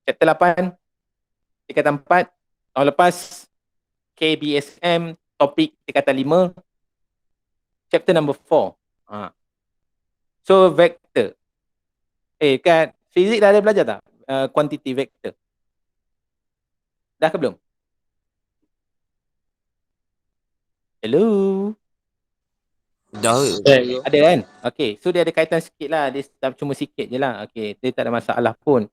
Chapter 8, tingkatan 4, tahun lepas, KBSM, topik tingkatan 5, chapter number 4. So, vector. Kat fizik dah ada belajar tak? Quantity vector. Dah ke belum? Hello? Dah. Ada kan? Okay, so dia ada kaitan sikit lah. Dia cuma sikit je lah. Okay, dia tak ada masalah pun.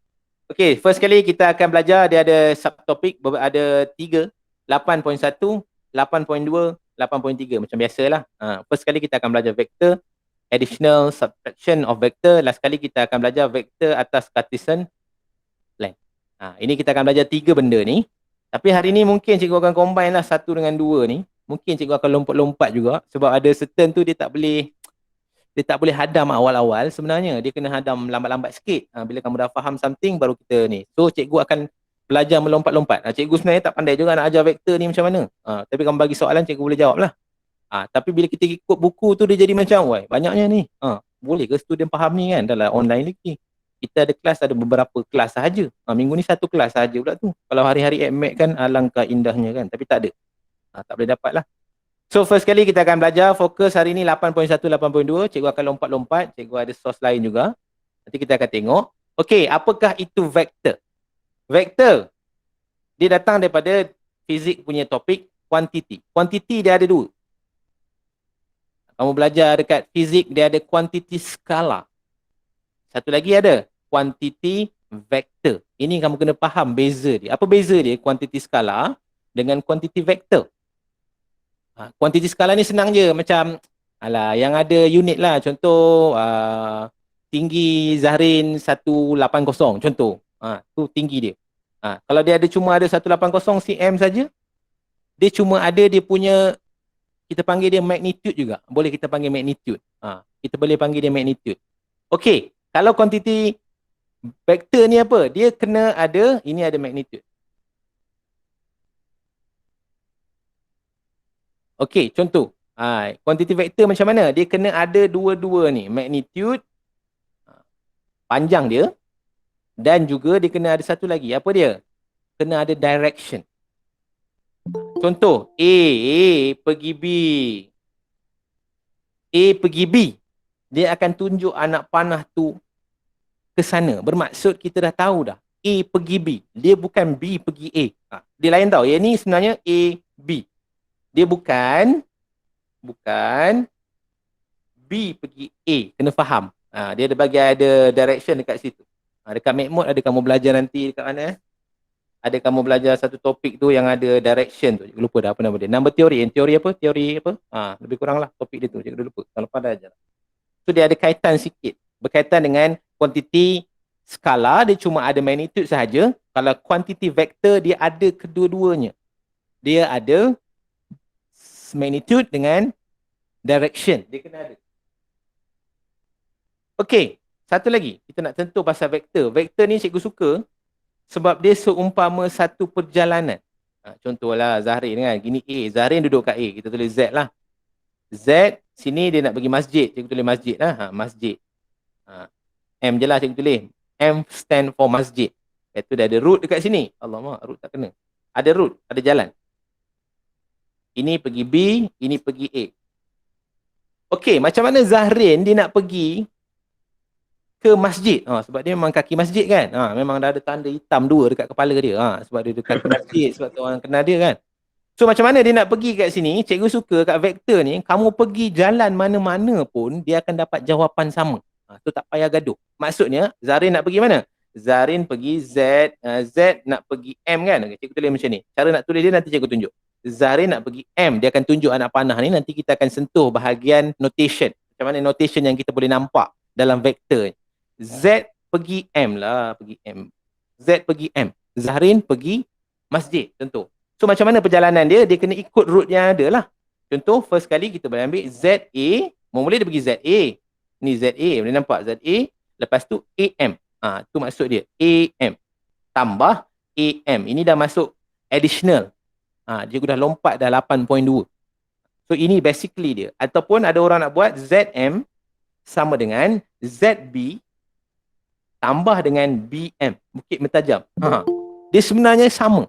Okay, first kali kita akan belajar, dia ada subtopik, ada 3, 8.1, 8.2, 8.3, macam biasalah. First kali kita akan belajar vector, additional subtraction of vector. Last kali kita akan belajar vector atas Cartesian line. Ini kita akan belajar 3 benda ni. Tapi hari ni mungkin cikgu akan combine lah 1 dengan 2 ni. Mungkin cikgu akan lompat-lompat juga. Sebab ada certain tu dia tak boleh hadam awal-awal. Sebenarnya dia kena hadam lambat-lambat sikit. Bila kamu dah faham something baru kita ni. So cikgu akan belajar melompat-lompat. Cikgu sebenarnya tak pandai juga nak ajar vektor ni macam mana. Tapi kamu bagi soalan cikgu boleh jawab lah. Tapi bila kita ikut buku tu dia jadi macam, wah banyaknya ni. Boleh ke student faham ni kan? Dalam online lagi. Kita ada kelas, ada beberapa kelas sahaja. Minggu ni 1 kelas sahaja pula tu. Kalau hari-hari admit kan alangkah indahnya kan. Tapi tak ada. Tak boleh dapat lah. So first kali kita akan belajar fokus hari ni 8.1, 8.2. Cikgu akan lompat-lompat. Cikgu ada source lain juga. Nanti kita akan tengok. Okey, apakah itu vektor? Vektor, dia datang daripada fizik punya topik quantity. Quantity dia ada 2. Kamu belajar dekat fizik, dia ada quantity skala. Satu lagi ada quantity vector. Ini kamu kena faham beza dia. Apa beza dia quantity skala dengan quantity vector? Quantity skala ni senang je. Macam, yang ada unit lah. Contoh, tinggi Zahrin 180. Contoh, tu tinggi dia. Kalau dia cuma ada 180 cm saja, dia cuma ada dia punya, kita panggil dia magnitude juga. Boleh kita panggil magnitude. Kita boleh panggil dia magnitude. Okey, kalau quantity vector ni apa? Dia kena ada, ini ada magnitude. Okey, contoh. Quantity vector macam mana? Dia kena ada dua-dua ni. Magnitude, panjang dia. Dan juga dia kena ada satu lagi. Apa dia? Kena ada direction. Contoh, A pergi B. A pergi B. Dia akan tunjuk anak panah tu ke sana. Bermaksud kita dah tahu dah. A pergi B. Dia bukan B pergi A. Dia lain tau. Yang ni sebenarnya A, B. Dia bukan B pergi A. Kena faham. Dia ada bagi ada direction dekat situ. Dekat MacMode ada kamu belajar nanti dekat mana? Ada kamu belajar satu topik tu yang ada direction tu. Cikgu lupa dah apa nama dia. Number teori. Teori apa? Lebih kurang lah topik dia tu. Cikgu dah lupa. Kalau lepas dah ajar. So dia ada kaitan sikit. Berkaitan dengan quantity skala. Dia cuma ada magnitude sahaja. Kalau quantity vector dia ada kedua-duanya. Dia ada magnitude dengan direction. Dia kena ada. Okey. Satu lagi. Kita nak tentu pasal vektor. Vektor ni cikgu suka sebab dia seumpama satu perjalanan. Contohlah Zahrin kan. Gini A. Zahrin duduk kat A. Kita tulis Z lah. Z. Sini dia nak pergi masjid. Cikgu tulis masjid lah. Masjid. M je lah cikgu tulis. M stand for masjid. Itu dah ada root dekat sini. Alamak, root tak kena. Ada root. Ada jalan. Ini pergi B. Ini pergi A. Okey, macam mana Zahrin dia nak pergi ke masjid? Sebab dia memang kaki masjid kan. Memang dah ada tanda hitam 2 dekat kepala dia. Sebab dia dekat masjid. Sebab tu orang kenal dia kan. So macam mana dia nak pergi kat sini? Cikgu suka kat vektor ni, kamu pergi jalan mana-mana pun, dia akan dapat jawapan sama. Tu tak payah gaduh. Maksudnya, Zahrin nak pergi mana? Zahrin pergi Z. Z nak pergi M kan? Cikgu tulis macam ni. Cara nak tulis dia nanti cikgu tunjuk. Zahrin nak pergi M. Dia akan tunjuk anak panah ni. Nanti kita akan sentuh bahagian notation. Macam mana notation yang kita boleh nampak dalam vektor. Z pergi M lah. Pergi M. Z pergi M. Zahrin pergi masjid. Contoh. So macam mana perjalanan dia? Dia kena ikut route yang ada lah. Contoh, first kali kita boleh ambil ZA. Mula dia pergi ZA. Ni ZA. Boleh nampak ZA. Lepas tu AM. Tu maksud dia. AM. Tambah AM. Ini dah masuk additional. Dia dah lompat dah 8.2. So ini basically dia. Ataupun ada orang nak buat ZM sama dengan ZB tambah dengan BM, Bukit Mentajam. Dia sebenarnya sama.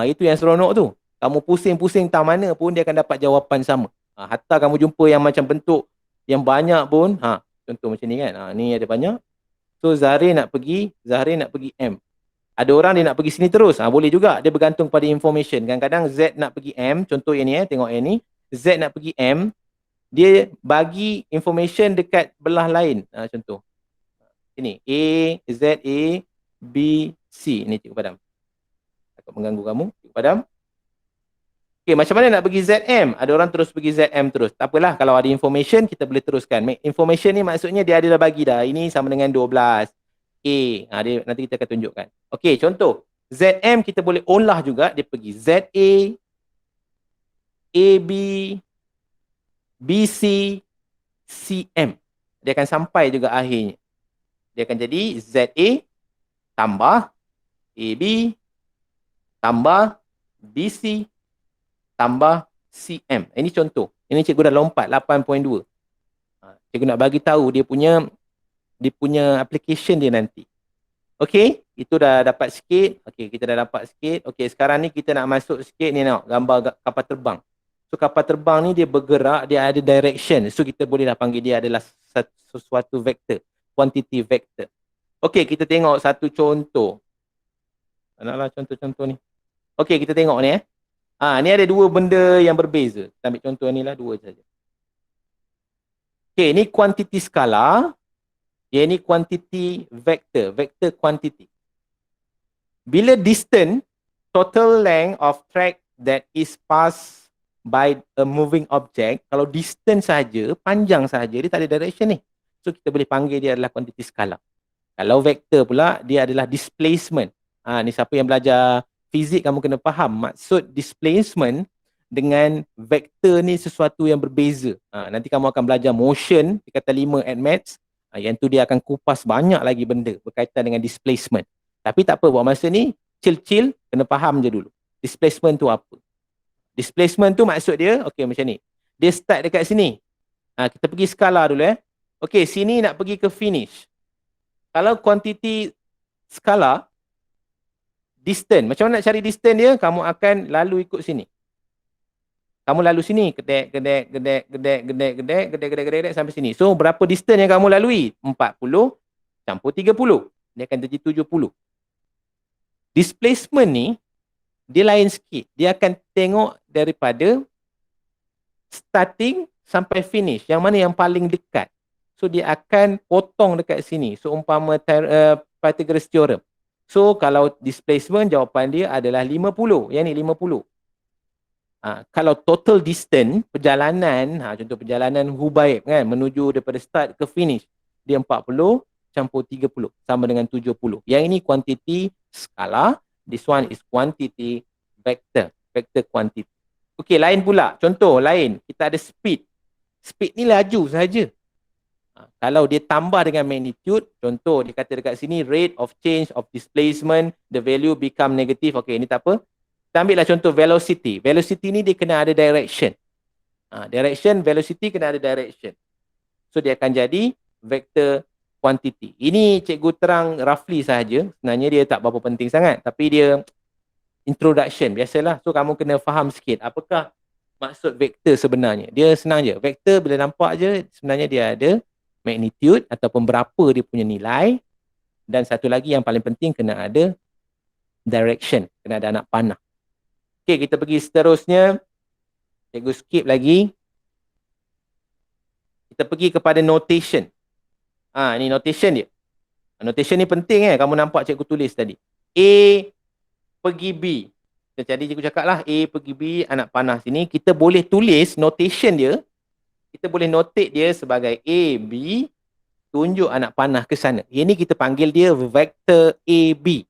Itu yang seronok tu. Kamu pusing-pusing tak mana pun dia akan dapat jawapan sama. Hatta kamu jumpa yang macam bentuk yang banyak pun, contoh macam ni kan. Ni ada banyak. So Zahrin nak pergi M. Ada orang dia nak pergi sini terus. Boleh juga. Dia bergantung pada information. Kadang-kadang Z nak pergi M. Contoh yang ni tengok yang ni. Z nak pergi M. Dia bagi information dekat belah lain. Contoh. Ini. A, Z, A, B, C. Ini Cikgu Padam. Takut mengganggu kamu. Cikgu Padam. Okay, macam mana nak pergi ZM? Ada orang terus pergi ZM terus. Tak apalah. Kalau ada information, kita boleh teruskan. Information ni maksudnya dia ada dah bagi dah. Ini sama dengan 12. Nanti kita akan tunjukkan. Okey, contoh. ZM kita boleh olah juga. Dia pergi ZA, AB, BC, CM. Dia akan sampai juga akhirnya. Dia akan jadi ZA tambah AB tambah BC tambah CM. Ini contoh. Ini cikgu dah lompat 8.2. Cikgu nak bagi tahu dia punya application dia nanti. Okey, itu dah dapat sikit. Okey, kita dah dapat sikit. Okey, sekarang ni kita nak masuk sikit ni tengok gambar kapal terbang. So kapal terbang ni dia bergerak, dia ada direction. So kita boleh dah panggil dia adalah sesuatu vektor, quantity vector. Okey, kita tengok satu contoh. Naklah contoh-contoh ni. Okey, kita tengok ni ni ada dua benda yang berbeza. Kita ambil contoh ni lah, dua saja. Okey, ni quantity skala. Yang ni quantity vector, vector quantity. Bila distance, total length of track that is passed by a moving object, kalau distance saja, panjang saja, dia tak ada direction ni. So kita boleh panggil dia adalah quantity skala. Kalau vector pula, dia adalah displacement. Ni siapa yang belajar fizik kamu kena faham. Maksud displacement dengan vector ni sesuatu yang berbeza. Nanti kamu akan belajar motion, di kata 5 at maths. Yang tu dia akan kupas banyak lagi benda berkaitan dengan displacement. Tapi tak apa, buat masa ni, chill-chill, kena faham je dulu. Displacement tu apa? Displacement tu maksud dia, okey macam ni. Dia start dekat sini. Kita pergi skala dulu Okey, sini nak pergi ke finish. Kalau quantity skala, distance. Macam mana nak cari distance dia? Kamu akan lalu ikut sini. Kamu lalu sini, gedek sampai sini. So, berapa distance yang kamu lalui? 40 campur 30. Dia akan jadi 70. Displacement ni, dia lain sikit. Dia akan tengok daripada starting sampai finish. Yang mana yang paling dekat. So, dia akan potong dekat sini. So, umpama Pythagoras theorem. So, kalau displacement, jawapan dia adalah 50. Yang ni 50. Kalau total distance, perjalanan, contoh perjalanan Hubaib kan, menuju daripada start ke finish, dia 40 campur 30, sama dengan 70. Yang ini quantity skala, this one is quantity vector, vector quantity. Okey, lain pula, contoh lain, kita ada speed. Speed ni laju sahaja. Kalau dia tambah dengan magnitude, contoh dia kata dekat sini, rate of change of displacement, the value become negative. Okey, ini tak apa. Kita ambil lah contoh velocity. Velocity ni dia kena ada direction. Direction, velocity kena ada direction. So dia akan jadi vector quantity. Ini cikgu terang roughly sahaja. Sebenarnya dia tak berapa penting sangat. Tapi dia introduction. Biasalah. So kamu kena faham sikit. Apakah maksud vektor sebenarnya. Dia senang je. Vektor bila nampak je, sebenarnya dia ada magnitude ataupun berapa dia punya nilai. Dan satu lagi yang paling penting kena ada direction. Kena ada anak panah. Okey, kita pergi seterusnya. Cikgu skip lagi. Kita pergi kepada notation. Ni notation dia. Notation ni penting kamu nampak cikgu tulis tadi. A pergi B. Jadi cikgu cakap lah, A pergi B, anak panah sini. Kita boleh tulis notation dia. Kita boleh notate dia sebagai A, B, tunjuk anak panah ke sana. Ini kita panggil dia vector AB.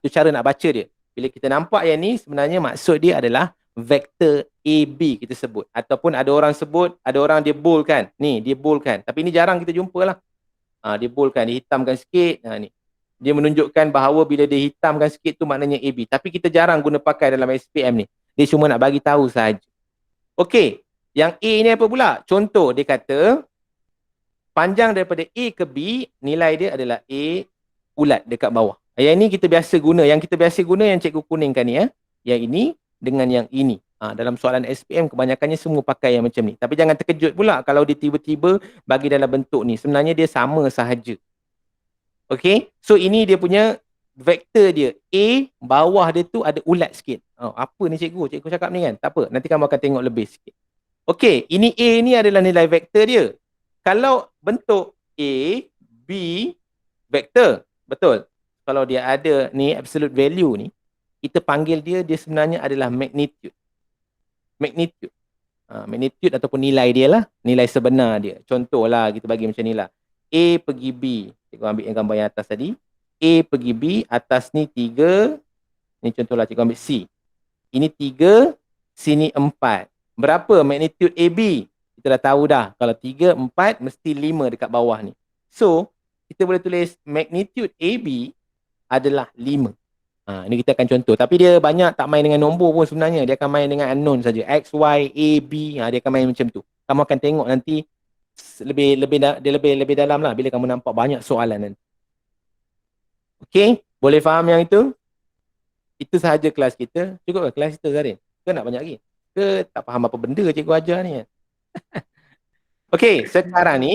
Tu cara nak baca dia. Bila kita nampak yang ni, sebenarnya maksud dia adalah vektor AB kita sebut. Ataupun ada orang sebut, ada orang dia bold kan. Ni, dia bold kan. Tapi ni jarang kita jumpa lah. Dia bold kan, dia hitamkan sikit. Ni. Dia menunjukkan bahawa bila dia hitamkan sikit tu maknanya AB. Tapi kita jarang guna pakai dalam SPM ni. Dia cuma nak bagi tahu saja. Okey, yang A ni apa pula? Contoh, dia kata, panjang daripada A ke B, nilai dia adalah A ulat dekat bawah. Yang ini kita biasa guna. Yang kita biasa guna yang cikgu kuningkan ni. Yang ini dengan yang ini. Dalam soalan SPM kebanyakannya semua pakai yang macam ni. Tapi jangan terkejut pula kalau dia tiba-tiba bagi dalam bentuk ni. Sebenarnya dia sama sahaja. Okay. So ini dia punya vektor dia. A, bawah dia tu ada ulat sikit. Apa ni cikgu? Cikgu cakap ni kan? Tak apa. Nanti kamu akan tengok lebih sikit. Okay. Ini A ni adalah nilai vektor dia. Kalau bentuk A, B, vektor. Betul. Kalau dia ada ni absolute value ni, kita panggil dia sebenarnya adalah magnitude. Magnitude. Magnitude ataupun nilai dia lah. Nilai sebenar dia. Contohlah kita bagi macam ni lah. A pergi B. Cikgu ambil yang gambar yang atas tadi. A pergi B. Atas ni 3. Ni contohlah cikgu ambil C. Ini 3. Sini 4. Berapa magnitude AB? Kita dah tahu dah. Kalau 3, 4, mesti 5 dekat bawah ni. So, kita boleh tulis magnitude AB adalah 5. Ini kita akan contoh. Tapi dia banyak tak main dengan nombor pun sebenarnya. Dia akan main dengan unknown saja. X, Y, A, B. Dia akan main macam tu. Kamu akan tengok nanti lebih dalam lah bila kamu nampak banyak soalan nanti. Okay? Boleh faham yang itu? Itu sahaja kelas kita. Cukup ke kelas kita, Zarin? Ke nak banyak lagi? Ke tak faham apa benda cikgu ajar ni? Okay, sekarang ni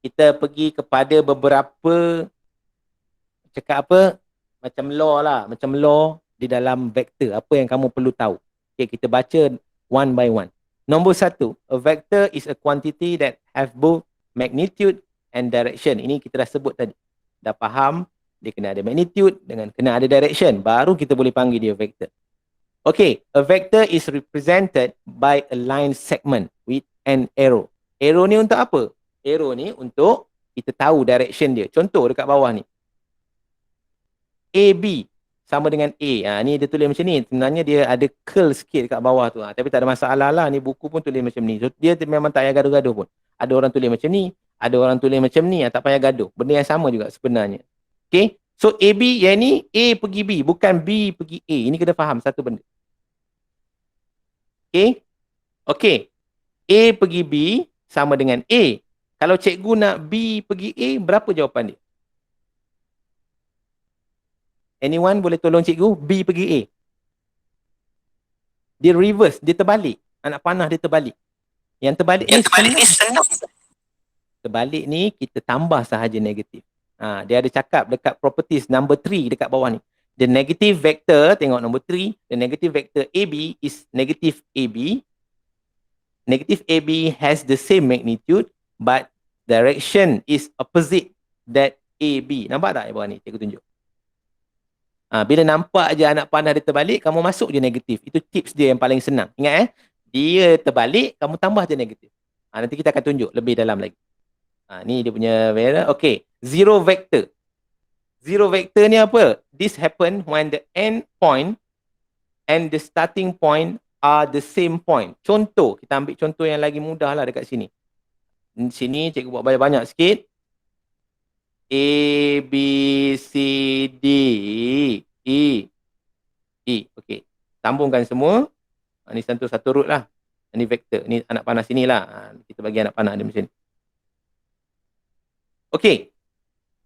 kita pergi kepada beberapa cakap apa? Macam law lah. Macam law di dalam vektor. Apa yang kamu perlu tahu. Okay, kita baca one by one. Nombor 1. A vector is a quantity that have both magnitude and direction. Ini kita dah sebut tadi. Dah faham, dia kena ada magnitude dengan kena ada direction. Baru kita boleh panggil dia vector. Okay, a vector is represented by a line segment with an arrow. Arrow ni untuk apa? Arrow ni untuk kita tahu direction dia. Contoh dekat bawah ni. AB sama dengan A. Ni dia tulis macam ni. Sebenarnya dia ada curl sikit dekat bawah tu. Tapi tak ada masalah lah. Ni buku pun tulis macam ni. So, dia memang tak payah gaduh-gaduh pun. Ada orang tulis macam ni. Ada orang tulis macam ni. Tak payah gaduh. Benda yang sama juga sebenarnya. Okay. So, AB yang ni A pergi B. Bukan B pergi A. Ini kena faham satu benda. Okay. Okay. A pergi B sama dengan A. Kalau cikgu nak B pergi A, berapa jawapan dia? Anyone boleh tolong cikgu? B pergi A. Dia reverse, dia terbalik. Anak panah dia terbalik. Yang terbalik ni senang. Terbalik ni kita tambah sahaja negatif. Dia ada cakap dekat properties number 3 dekat bawah ni. The negative vector, tengok number 3. The negative vector AB is negative AB. Negative AB has the same magnitude, but direction is opposite that AB. Nampak tak bawah ni? Cikgu tunjuk. Bila nampak je anak panah dia terbalik, kamu masuk je negatif. Itu tips dia yang paling senang. Ingat dia terbalik, kamu tambah je negatif. Nanti kita akan tunjuk lebih dalam lagi. Ni dia punya merah. Okay. Zero vector. Zero vector ni apa? This happen when the end point and the starting point are the same point. Contoh. Kita ambil contoh yang lagi mudah lah dekat sini. Sini cikgu buat banyak-banyak sikit. A, B, C, D, E, E. Okey. Sambungkan semua. Ni satu root lah. Ni vektor. Ni anak panah sini lah. Kita bagi anak panah dia macam ni. Okey.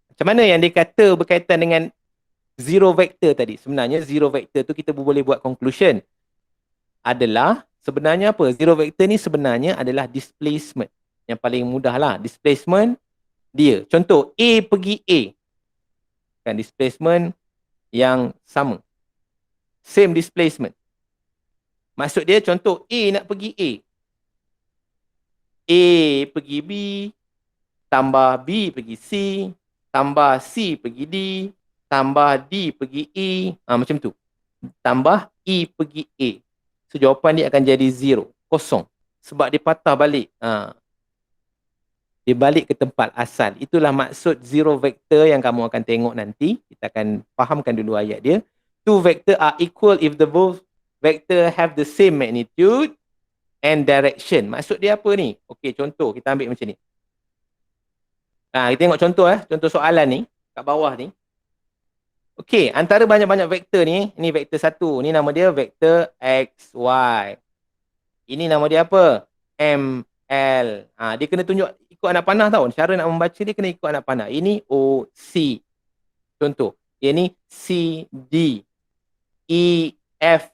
Macam mana yang dia kata berkaitan dengan zero vector tadi? Sebenarnya zero vector tu kita boleh buat conclusion. Adalah sebenarnya apa? Zero vector ni sebenarnya adalah displacement. Yang paling mudah lah. Displacement dia. Contoh, A pergi A. Kan displacement yang sama. Same displacement. Maksud dia contoh A nak pergi A. A pergi B. Tambah B pergi C. Tambah C pergi D. Tambah D pergi E. Macam tu. Tambah E pergi A. So jawapan dia akan jadi 0. Kosong. Sebab dia patah balik. Dia balik ke tempat asal. Itulah maksud zero vector yang kamu akan tengok nanti. Kita akan fahamkan dulu ayat dia. Two vector are equal if the both vector have the same magnitude and direction. Maksud dia apa ni? Okey, contoh. Kita ambil macam ni. Kita tengok contoh. Contoh soalan ni. Kat bawah ni. Okey, antara banyak-banyak vektor ni. Ini vektor 1. Ni nama dia vektor X, Y. Ini nama dia apa? M, L. Dia kena tunjuk ikut anak panah tau. Cara nak membaca dia kena ikut anak panah. Ini O, C. Contoh, yang ni C, D, E, F,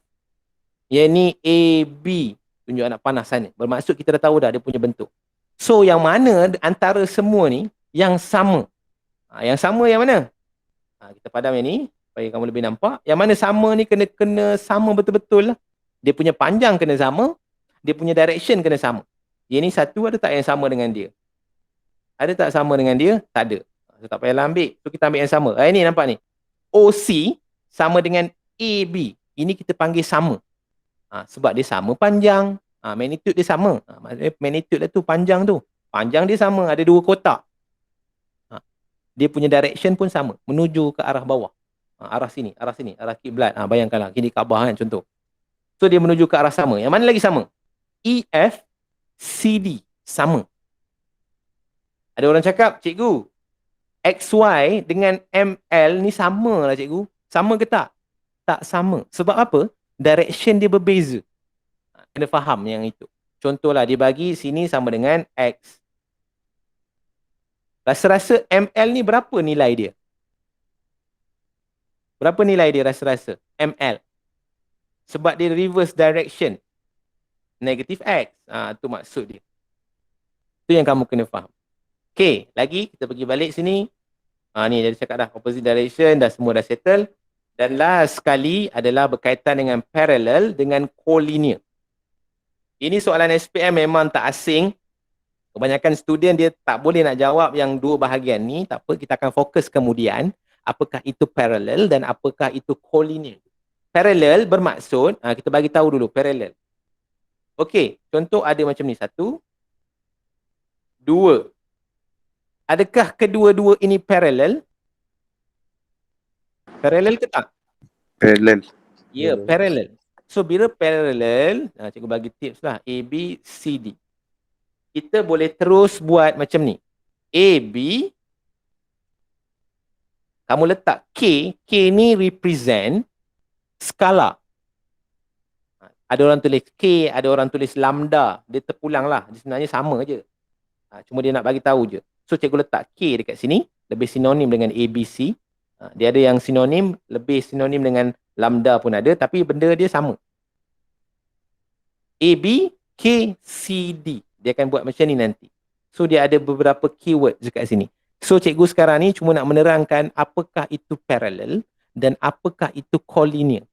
yang ni A, B. Tunjuk anak panas sana. Bermaksud kita dah tahu dah dia punya bentuk. So yang mana antara semua ni yang sama? Yang sama yang mana? Kita padam yang ni supaya kamu lebih nampak. Yang mana sama ni kena sama betul-betul lah. Dia punya panjang kena sama, dia punya direction kena sama. Yang ni satu ada tak yang sama dengan dia? Ada tak sama dengan dia? Tak ada. So, tak payahlah ambil. So kita ambil yang sama. Ini nampak ni. OC sama dengan AB. Ini kita panggil sama. Sebab dia sama panjang. Magnitude dia sama. Maksudnya magnitude dia tu panjang tu. Panjang dia sama. Ada dua kotak. Dia punya direction pun sama. Menuju ke arah bawah. Arah sini. Arah kiblat. Bayangkanlah. Kini Kaabah kan contoh. So dia menuju ke arah sama. Yang mana lagi sama? EF, CD. Sama. Ada orang cakap, cikgu, XY dengan ML ni sama lah cikgu. Sama ke tak? Tak sama. Sebab apa? Direction dia berbeza. Kena faham yang itu. Contohlah, dia bagi sini sama dengan X. Rasa-rasa ML ni berapa nilai dia? Berapa nilai dia rasa-rasa? ML. Sebab dia reverse direction. Negative X. Tu maksud dia. Tu yang kamu kena faham. Okay, lagi kita pergi balik sini. Ni dia cakap dah opposite direction, dah semua dah settle. Dan last sekali adalah berkaitan dengan parallel dengan collinear. Ini soalan SPM memang tak asing. Kebanyakan student dia tak boleh nak jawab yang dua bahagian ni. Tak apa, kita akan fokus kemudian. Apakah itu parallel dan apakah itu collinear. Parallel bermaksud, kita bagi tahu dulu parallel. Okey, contoh ada macam ni. 1, 2. Adakah kedua-dua ini parallel? Parallel ke tak? Parallel. Ya, parallel. So, bila parallel, cikgu bagi tips lah. A, B, C, D. Kita boleh terus buat macam ni. A, B. Kamu letak K. K ni represent skala. Ada orang tulis K, ada orang tulis lambda. Dia terpulang lah. Dia sebenarnya sama je. Cuma dia nak bagi tahu je. So, cikgu letak K dekat sini. Lebih sinonim dengan A, B, C. Dia ada yang sinonim, lebih sinonim dengan lambda pun ada. Tapi benda dia sama. A, B, K, C, D. Dia akan buat macam ni nanti. So, dia ada beberapa keyword dekat sini. So, cikgu sekarang ni cuma nak menerangkan apakah itu parallel dan apakah itu collinear.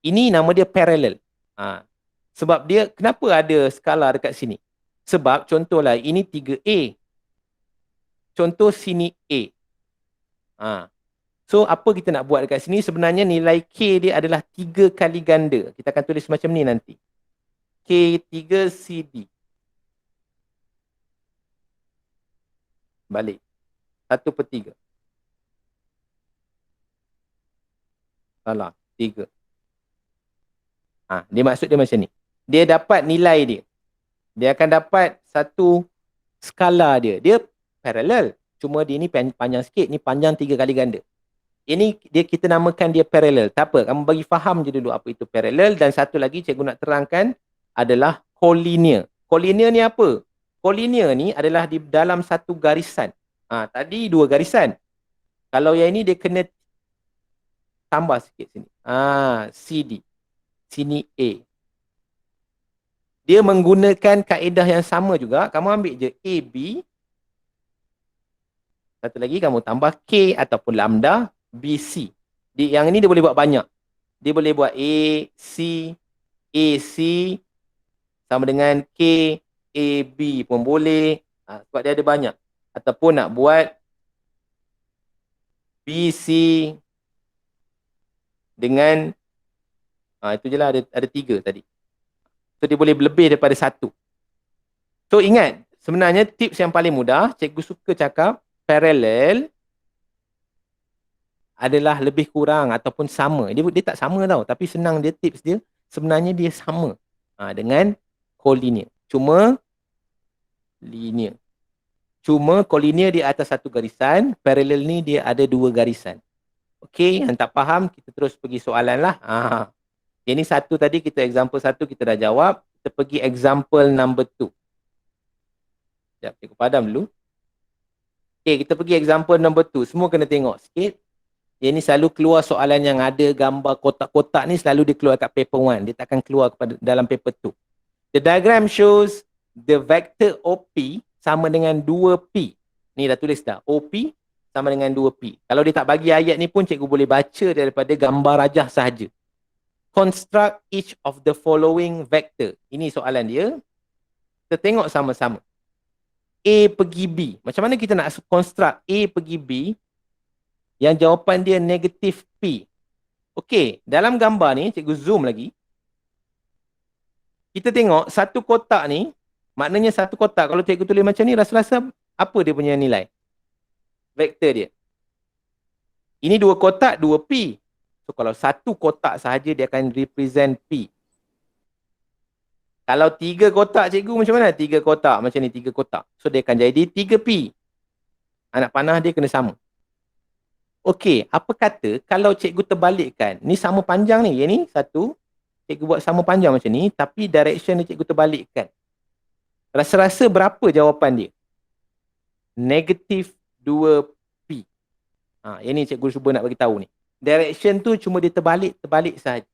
Ini nama dia parallel. Sebab dia, kenapa ada skala dekat sini? Sebab contohlah, ini 3A. Contoh sini A. So, apa kita nak buat dekat sini? Sebenarnya nilai K dia adalah 3 kali ganda. Kita akan tulis macam ni nanti. K3CD. Balik. 1/3. Salah. 3. Dia maksud dia macam ni. Dia dapat nilai dia. Dia akan dapat satu skala dia. Dia parallel. Cuma dia ni panjang sikit. Ni panjang 3 kali ganda. Ini kita namakan dia parallel. Tak apa. Kamu bagi faham je dulu apa itu parallel. Dan satu lagi cikgu nak terangkan adalah collinear. Collinear ni apa? Collinear ni adalah di dalam satu garisan. Tadi 2 garisan. Kalau yang ini dia kena tambah sikit sini. CD. Sini A. Dia menggunakan kaedah yang sama juga. Kamu ambil je AB. Satu lagi kamu tambah K ataupun lambda BC. Yang ini dia boleh buat banyak. Dia boleh buat A, C, AC sama dengan K, AB pun boleh. Sebab dia ada banyak. Ataupun nak buat BC dengan itu je lah, ada 3 tadi. So dia boleh lebih daripada 1. So ingat, sebenarnya tips yang paling mudah, cikgu suka cakap parallel adalah lebih kurang ataupun sama. Dia tak sama tau, tapi senang dia tips dia, sebenarnya dia sama dengan collinear. Cuma collinear di atas satu garisan, parallel ni dia ada 2 garisan. Okey, yang tak faham, kita terus pergi soalan lah. Ini satu tadi, kita example 1 kita dah jawab. Kita pergi example number 2. Sekejap, cikgu padam dulu. Okay, kita pergi example number 2. Semua kena tengok sikit. Dia ni selalu keluar soalan yang ada gambar kotak-kotak ni, selalu dia keluar kat paper 1. Dia takkan keluar kepada dalam paper 2. The diagram shows the vector OP sama dengan 2P. Ni dah tulis dah. OP sama dengan 2P. Kalau dia tak bagi ayat ni pun, cikgu boleh baca daripada gambar rajah sahaja. Construct each of the following vector. Ini soalan dia. Kita tengok sama-sama. A pergi B. Macam mana kita nak construct A pergi B yang jawapan dia negatif P? Okey, dalam gambar ni, cikgu zoom lagi. Kita tengok satu kotak ni, maknanya satu kotak, kalau cikgu tulis macam ni, rasa-rasa apa dia punya nilai? Vektor dia. Ini dua kotak, 2P. So, kalau satu kotak sahaja, dia akan represent P. Kalau 3 kotak, cikgu macam mana? 3 kotak, macam ni 3 kotak. So, dia akan jadi 3P. Anak panah dia kena sama. Okey, apa kata kalau cikgu terbalikkan? Ni sama panjang ni, yang ni satu. Cikgu buat sama panjang macam ni, tapi direction ni cikgu terbalikkan. Rasa-rasa berapa jawapan dia? Negatif 2P. Yang ni cikgu cuba nak bagi tahu ni. Direction tu cuma dia terbalik sahaja.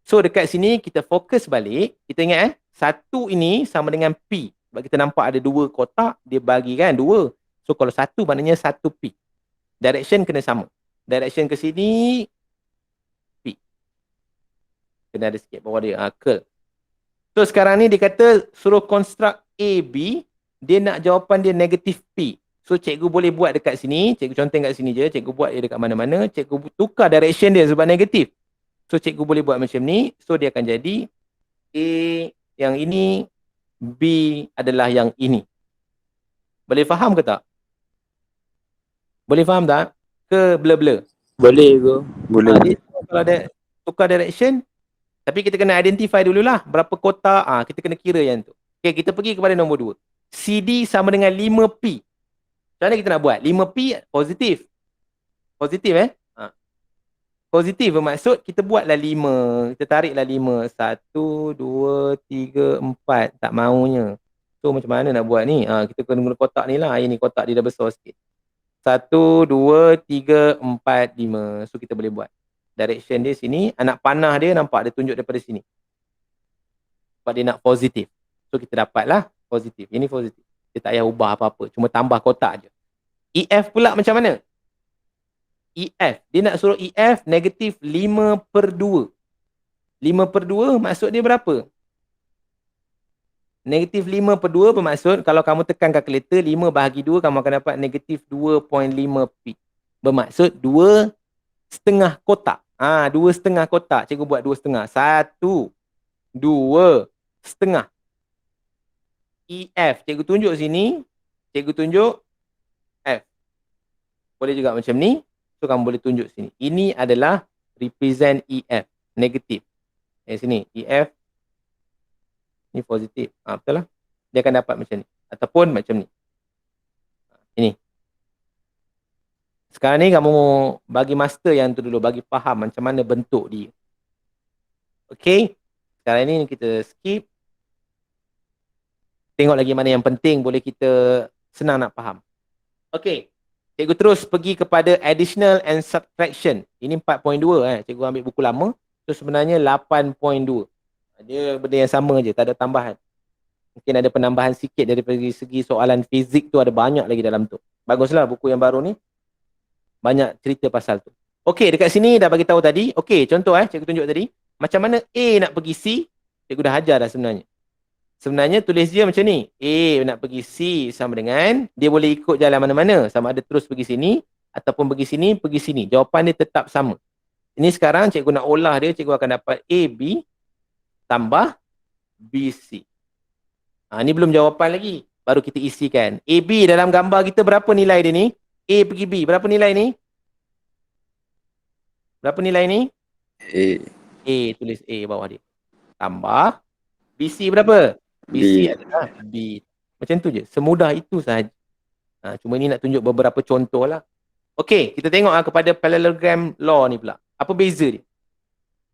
So dekat sini kita fokus balik. Kita ingat satu ini sama dengan P. Sebab kita nampak ada 2 kotak, dia bagi kan 2. So kalau satu maknanya 1P. Direction kena sama. Direction ke sini P. Kena ada sikit bawah dia. Curl. So sekarang ni dia kata suruh construct AB. Dia nak jawapan dia negatif P. So cikgu boleh buat dekat sini. Cikgu conteng kat sini je. Cikgu buat dia dekat mana-mana. Cikgu tukar direction dia sebab negatif. So cikgu boleh buat macam ni. So dia akan jadi A yang ini, B adalah yang ini. Boleh faham ke tak? Boleh faham tak? Ke blur-blur? Boleh ke? Boleh. Dia, kalau ada tukar direction, tapi kita kena identify dululah berapa kotak. Kita kena kira yang tu. Okay, kita pergi kepada nombor 2. CD sama dengan 5P. Macam mana kita nak buat? 5P positif. Positif Positif bermaksud kita buatlah 5. Kita tariklah 5. 1, 2, 3, 4. Tak maunya. So macam mana nak buat ni? Kita kena guna kotak ni lah. Ini kotak dia dah besar sikit. 1, 2, 3, 4, 5. So kita boleh buat. Direction dia sini. Anak panah dia nampak dia tunjuk daripada sini. Sebab dia nak positif. So kita dapatlah positif. Ini positif. Dia tak payah ubah apa-apa. Cuma tambah kotak je. EF pula macam mana? EF. Dia nak suruh EF negatif 5/2. 5/2 maksud dia berapa? Negatif 5/2 bermaksud kalau kamu tekan kalkulator 5 bahagi 2 kamu akan dapat negatif 2.5P. Bermaksud 2/2 kotak. 2/2 kotak. Cikgu buat 2/2. 1, 2/2. EF. Cikgu tunjuk sini. Cikgu tunjuk F. Boleh juga macam ni. So kamu boleh tunjuk sini. Ini adalah represent EF. Negatif. Sini. EF. Ini positif. Betul lah. Dia akan dapat macam ni. Ataupun macam ni. Ini. Sekarang ni kamu bagi master yang tu dulu. Bagi faham macam mana bentuk dia. Okay. Sekarang ni kita skip. Tengok lagi mana yang penting. Boleh kita senang nak faham. Okay. Cikgu terus pergi kepada additional and subtraction. Ini 4.2. Cikgu ambil buku lama. So sebenarnya 8.2. Dia benda yang sama je. Tak ada tambahan. Mungkin ada penambahan sikit dari segi soalan fizik tu. Ada banyak lagi dalam tu. Baguslah buku yang baru ni. Banyak cerita pasal tu. Okey, dekat sini dah bagi tahu tadi. Okey, contoh cikgu tunjuk tadi. Macam mana A nak pergi C. Cikgu dah ajar dah sebenarnya. Sebenarnya tulis dia macam ni. A nak pergi C sama dengan, dia boleh ikut jalan mana-mana. Sama ada terus pergi sini, ataupun pergi sini, pergi sini. Jawapan dia tetap sama. Ini sekarang cikgu nak olah dia, cikgu akan dapat AB tambah BC. Ini belum jawapan lagi. Baru kita isikan. AB dalam gambar kita berapa nilai dia ni? A pergi B. Berapa nilai ni? Berapa nilai ni? A. Tulis A bawah dia. Tambah. BC berapa? BC adalah B. Macam tu je. Semudah itu sahaja. Cuma ni nak tunjuk beberapa contoh lah. Okey, kita tengok kepada parallelogram law ni pula. Apa beza dia?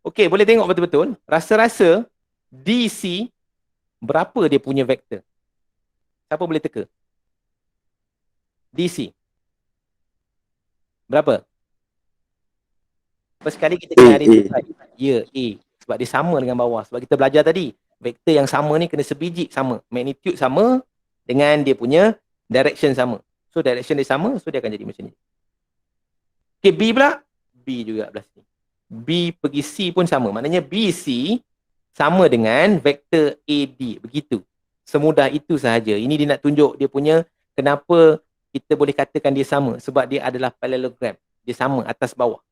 Okey, boleh tengok betul-betul. Rasa-rasa DC berapa dia punya vektor? Siapa boleh teka? DC. Berapa? First kali kita A, kena A. identify. Ya, A. Sebab dia sama dengan bawah. Sebab kita belajar tadi. Vektor yang sama ni kena sebiji sama. Magnitude sama dengan dia punya direction sama. So, direction dia sama. So, dia akan jadi macam ni. Okay, B pula. B juga belah sini. B pergi C pun sama. Maknanya BC sama dengan vektor AD. Begitu. Semudah itu sahaja. Ini dia nak tunjuk dia punya kenapa kita boleh katakan dia sama. Sebab dia adalah parallelogram. Dia sama atas bawah.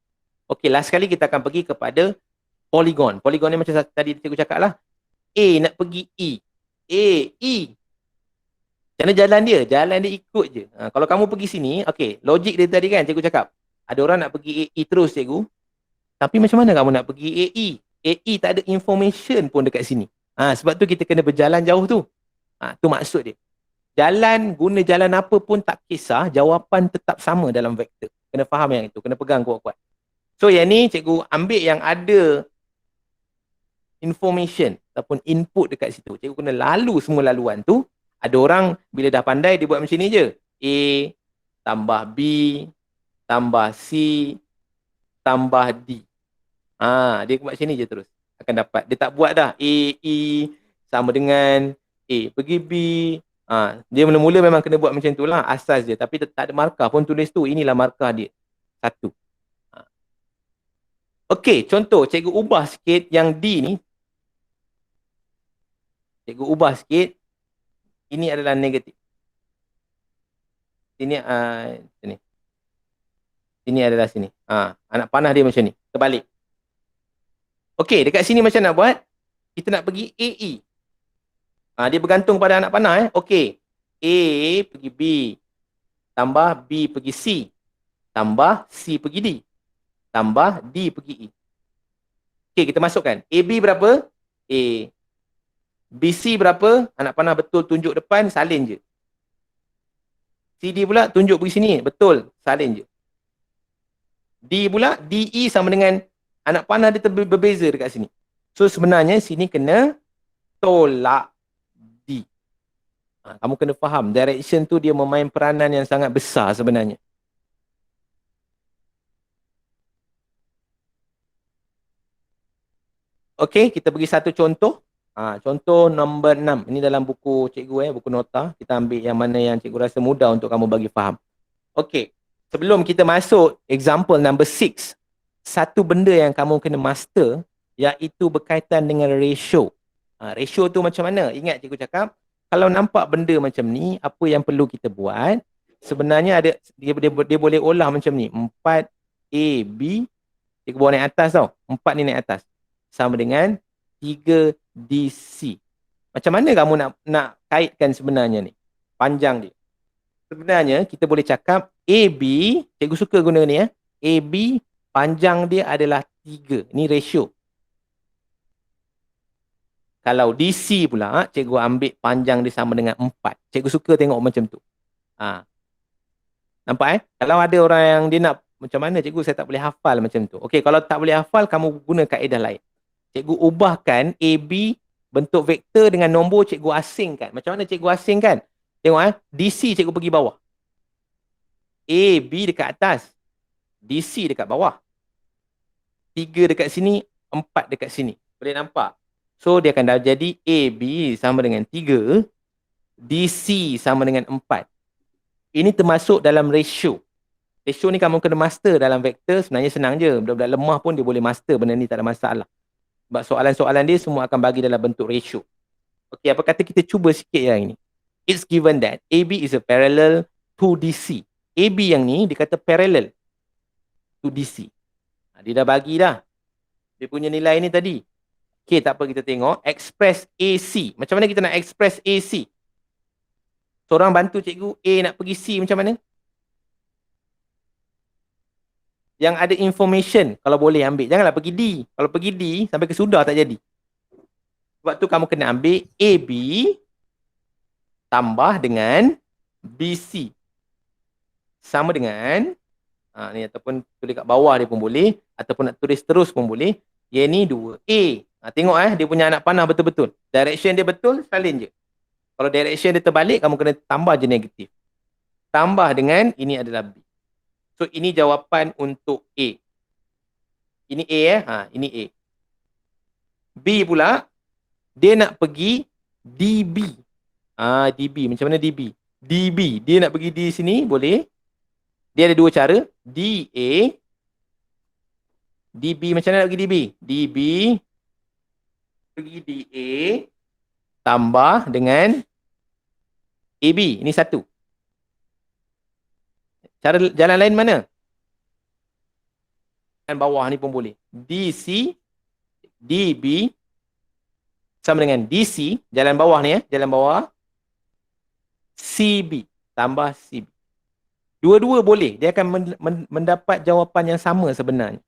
Okey, last sekali kita akan pergi kepada polygon. Polygon ni macam tadi cikgu cakap lah. A nak pergi E. A, E. Macam mana jalan dia? Jalan dia ikut je. Kalau kamu pergi sini, okey, logik dia tadi kan cikgu cakap. Ada orang nak pergi AE terus cikgu. Tapi macam mana kamu nak pergi AE? AE tak ada information pun dekat sini. Sebab tu kita kena berjalan jauh tu. Tu maksud dia. Jalan, guna jalan apa pun tak kisah, jawapan tetap sama dalam vektor. Kena faham yang itu, kena pegang kuat-kuat. So yang ni cikgu ambil yang ada information ataupun input dekat situ. Cikgu kena lalu semua laluan tu. Ada orang bila dah pandai dia buat macam ni je. A tambah B tambah C tambah D. Dia buat macam ni je terus. Akan dapat. Dia tak buat dah. A, E sama dengan A pergi B. Dia mula-mula memang kena buat macam tu lah. Asas je. Tapi tak ada markah pun tulis tu. Inilah markah dia. Satu. Okey, contoh cikgu ubah sikit yang D ni. Cikgu ubah sikit. Ini adalah negatif. Ini sini. Ini adalah sini. Anak panah dia macam ni. Terbalik. Okey, dekat sini macam nak buat? Kita nak pergi AE. Dia bergantung pada anak panah. Okey. A pergi B. Tambah B pergi C. Tambah C pergi D. Tambah D pergi E. Okey, kita masukkan. AB berapa? A. BC berapa? Anak panah betul tunjuk depan, salin je. CD pula tunjuk pergi sini. Betul, salin je. D pula, DE sama dengan anak panah dia berbeza dekat sini. So sebenarnya sini kena tolak D. Kamu kena faham, direction tu dia memain peranan yang sangat besar sebenarnya. Okey, kita bagi satu contoh. Contoh nombor 6. Ini dalam buku cikgu, buku nota. Kita ambil yang mana yang cikgu rasa mudah untuk kamu bagi faham. Okey, sebelum kita masuk example number 6, satu benda yang kamu kena master iaitu berkaitan dengan ratio. Ratio tu macam mana? Ingat cikgu cakap, kalau nampak benda macam ni, apa yang perlu kita buat? Sebenarnya ada dia boleh olah macam ni. 4AB, cikgu bawa naik atas tau. 4 ni naik atas. Sama dengan 3DC. Macam mana kamu nak kaitkan sebenarnya ni? Panjang dia. Sebenarnya kita boleh cakap AB, cikgu suka guna ni AB panjang dia adalah 3. Ni ratio. Kalau DC pula, cikgu ambil panjang dia sama dengan 4. Cikgu suka tengok macam tu. Nampak Kalau ada orang yang dia nak macam mana cikgu saya tak boleh hafal macam tu. Okey, kalau tak boleh hafal kamu guna kaedah lain. Cikgu ubahkan AB bentuk vektor dengan nombor cikgu asingkan. Macam mana cikgu asingkan? Tengok DC cikgu pergi bawah. AB dekat atas. DC dekat bawah. 3 dekat sini, 4 dekat sini. Boleh nampak? So dia akan jadi AB sama dengan 3, DC sama dengan 4. Ini termasuk dalam ratio. Ratio ni kamu kena master dalam vektor, sebenarnya senang je. Budak-budak lemah pun dia boleh master benda ni, tak ada masalah. Sebab soalan-soalan dia semua akan bagi dalam bentuk ratio. Okey, apa kata kita cuba sikit yang ini. It's given that AB is a parallel to DC. AB yang ni dia kata parallel to DC. Dia dah bagi dah. Dia punya nilai ni tadi. Okey, tak apa kita tengok. Express AC. Macam mana kita nak express AC? Seorang bantu cikgu, A nak pergi C macam mana? Yang ada information, kalau boleh ambil. Janganlah pergi D. Kalau pergi D, sampai ke sudah tak jadi. Sebab tu kamu kena ambil AB tambah dengan BC. Sama dengan, ni ataupun tulis kat bawah dia pun boleh, ataupun nak tulis terus pun boleh. Yang ni 2A. Tengok dia punya anak panah betul-betul. Direction dia betul, salin je. Kalau direction dia terbalik, kamu kena tambah je negatif. Tambah dengan, ini adalah B. So, ini jawapan untuk A. Ini A ini A. B pula, dia nak pergi DB. DB. Macam mana DB? DB. Dia nak pergi di sini, boleh. Dia ada dua cara. DA. DB, macam mana nak pergi DB? DB pergi DA tambah dengan AB. Ini satu. Cara jalan lain mana? Dan bawah ni pun boleh. DC, DB sama dengan DC, jalan bawah ni jalan bawah, CB tambah CB. Dua-dua boleh. Dia akan mendapat jawapan yang sama sebenarnya.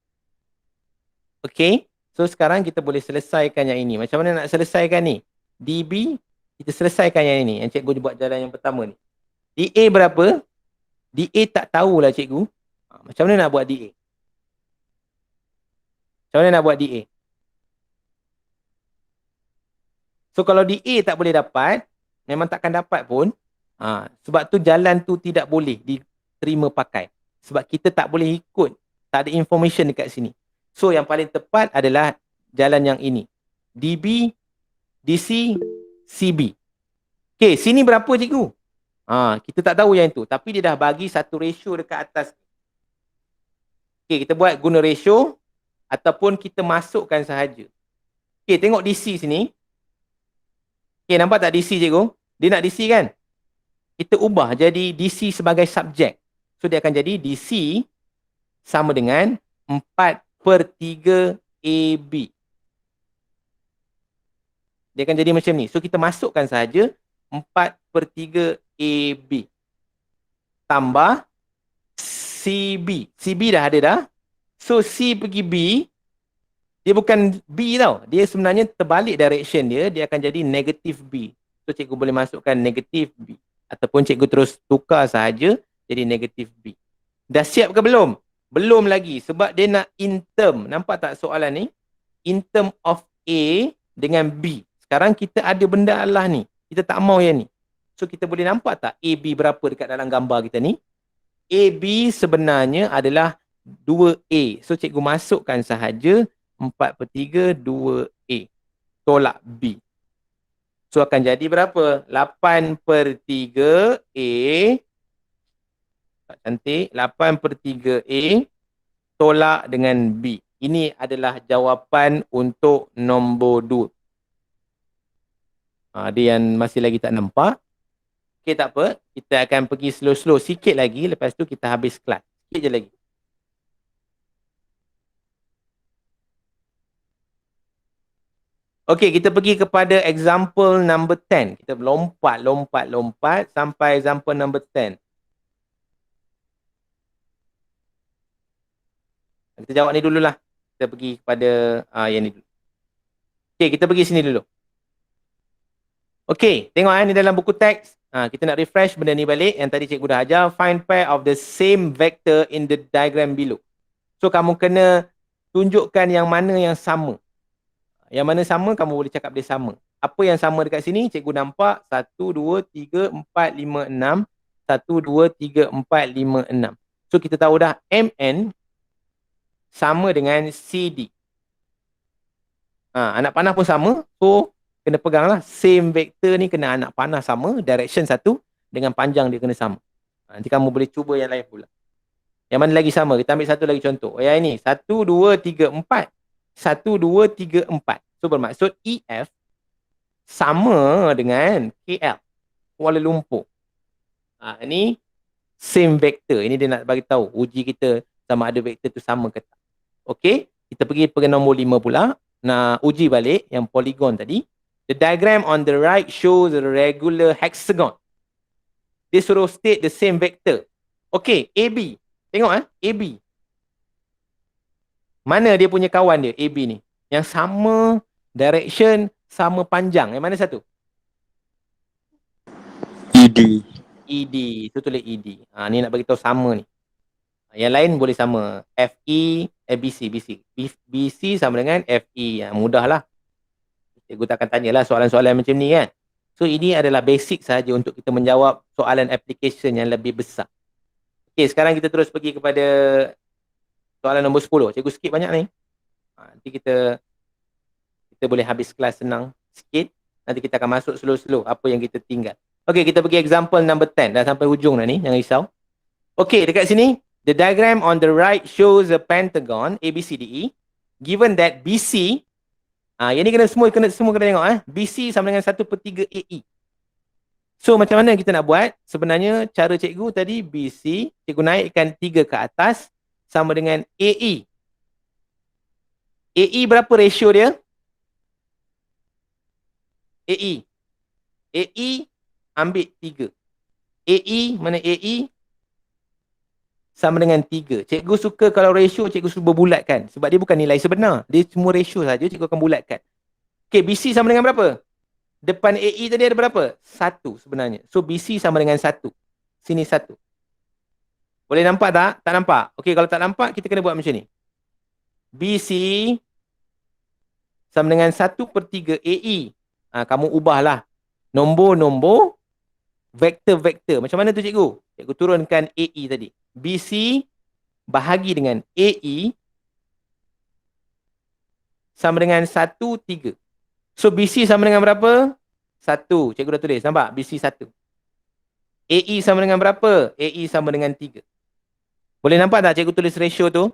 Okay. So sekarang kita boleh selesaikan yang ini. Macam mana nak selesaikan ni? DB, kita selesaikan yang ini. Yang cikgu buat jalan yang pertama ni. DA berapa? DA tak tahulah cikgu. Macam mana nak buat DA? Macam mana nak buat DA? So kalau DA tak boleh dapat, memang takkan dapat pun. Sebab tu jalan tu tidak boleh diterima pakai. Sebab kita tak boleh ikut. Tak ada information dekat sini. So yang paling tepat adalah jalan yang ini. DB, DC, CB. Okay, sini berapa cikgu? Kita tak tahu yang itu. Tapi dia dah bagi satu ratio dekat atas. Okay, kita buat guna ratio ataupun kita masukkan sahaja. Okay, tengok DC sini. Okay, nampak tak DC cikgu? Dia nak DC kan? Kita ubah jadi DC sebagai subjek. So dia akan jadi DC sama dengan 4/3 AB. Dia akan jadi macam ni. So kita masukkan sahaja 4/3 AB. Tambah CB. CB dah ada dah. So C pergi B. Dia bukan B tau. Dia sebenarnya terbalik direction dia. Dia akan jadi negatif B. So cikgu boleh masukkan negatif B. Ataupun cikgu terus tukar sahaja jadi negatif B. Dah siap ke belum? Belum lagi. Sebab dia nak in term. Nampak tak soalan ni? In term of A dengan B. Sekarang kita ada benda Allah ni. Kita tak mau yang ni. So kita boleh nampak tak AB berapa dekat dalam gambar kita ni? AB sebenarnya adalah 2A. So cikgu masukkan sahaja 4/3 2A. Tolak B. So akan jadi berapa? 8/3 A. Tak cantik. 8/3 A tolak dengan B. Ini adalah jawapan untuk nombor 2. Dia yang masih lagi tak nampak. Okay, tak apa. Kita akan pergi slow-slow sikit lagi. Lepas tu kita habis kelas. Sikit je lagi. Okey, kita pergi kepada example number 10. Kita lompat sampai example number 10. Kita jawab ni dululah. Kita pergi kepada yang ni dulu. Okey, kita pergi sini dulu. Okey, tengok ni dalam buku teks. Kita nak refresh benda ni balik. Yang tadi cikgu dah ajar. Find pair of the same vector in the diagram below. So, kamu kena tunjukkan yang mana yang sama. Yang mana sama, kamu boleh cakap dia sama. Apa yang sama dekat sini? Cikgu nampak 1, 2, 3, 4, 5, 6. 1, 2, 3, 4, 5, 6. So, kita tahu dah MN sama dengan CD. Anak panah pun sama. So, kena peganglah. Same vector ni kena anak panah sama. Direction satu. Dengan panjang dia kena sama. Nanti kamu boleh cuba yang lain pula. Yang mana lagi sama? Kita ambil satu lagi contoh. Yang ini. 1, 2, 3, 4. 1, 2, 3, 4. So bermaksud EF sama dengan KL. Kuala Lumpur. Ini same vector. Ini dia nak bagi tahu uji kita sama ada vektor tu sama ke tak. Okey, kita pergi nombor 5 pula. Nak uji balik yang polygon tadi. The diagram on the right shows a regular hexagon. Dia suruh state the same vector. Okey, AB. Tengok AB. Mana dia punya kawan dia, AB ni? Yang sama direction, sama panjang. Yang mana satu? ED. ED. Itu tulis ED. Ni nak bagi tahu sama ni. Yang lain boleh sama. FE, BC. BC sama dengan FE. Mudahlah. Cikgu takkan tanyalah soalan-soalan macam ni kan. So ini adalah basic sahaja untuk kita menjawab soalan application yang lebih besar. Okey, sekarang kita terus pergi kepada soalan nombor 10. Cikgu skip banyak ni. Nanti kita boleh habis kelas senang sikit. Nanti kita akan masuk slow-slow apa yang kita tinggal. Okey, kita pergi example number 10. Dah sampai hujung dah ni, jangan risau. Okey, dekat sini, the diagram on the right shows a pentagon ABCDE. Given that BC, yang ni semua kena tengok BC sama dengan 1/3 AE. So macam mana kita nak buat? Sebenarnya cara cikgu tadi BC, cikgu naikkan 3 ke atas sama dengan AE. AE berapa ratio dia? AE. AE ambil 3. AE mana AE? Sama dengan 3. Cikgu suka kalau ratio cikgu suka bulatkan. Sebab dia bukan nilai sebenar. Dia cuma ratio saja, cikgu akan bulatkan. Okay, BC sama dengan berapa? Depan AE tadi ada berapa? 1 sebenarnya. So BC sama dengan 1. Sini 1. Boleh nampak tak? Tak nampak? Okay, kalau tak nampak kita kena buat macam ni. BC sama dengan 1/3 AE. Kamu ubahlah nombor-nombor vektor-vektor. Macam mana tu cikgu? Cikgu turunkan AE tadi. BC bahagi dengan AE sama dengan 1/3. So BC sama dengan berapa? 1. Cikgu dah tulis. Nampak? BC 1. AE sama dengan berapa? AE sama dengan 3. Boleh nampak tak cikgu tulis ratio tu?